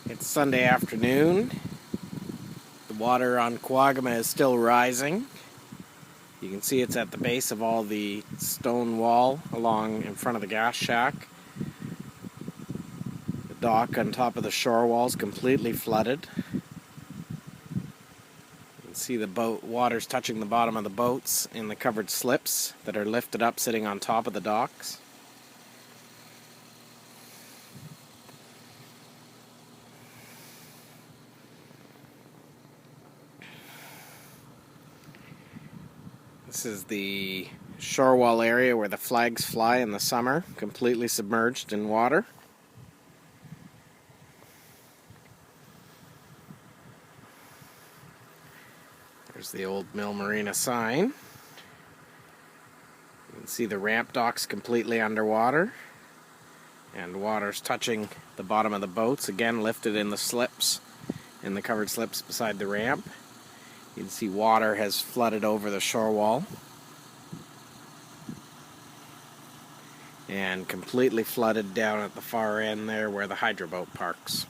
It's Sunday afternoon. The water on Kawagama is still rising. You can see it's at the base of all the stone wall along in front of the gas shack. The dock on top of the shore wall is completely flooded. You can see the boat water's touching the bottom of the boats in the covered slips that are lifted up sitting on top of the docks. This is the shore wall area where the flags fly in the summer, completely submerged in water. There's the old Marina sign. You can see the ramp docks completely underwater, and water's touching the bottom of the boats, again lifted in the slips, in the covered slips beside the ramp. You can see water has flooded over the shore wall and completely flooded down at the far end there where the hydroboat parks.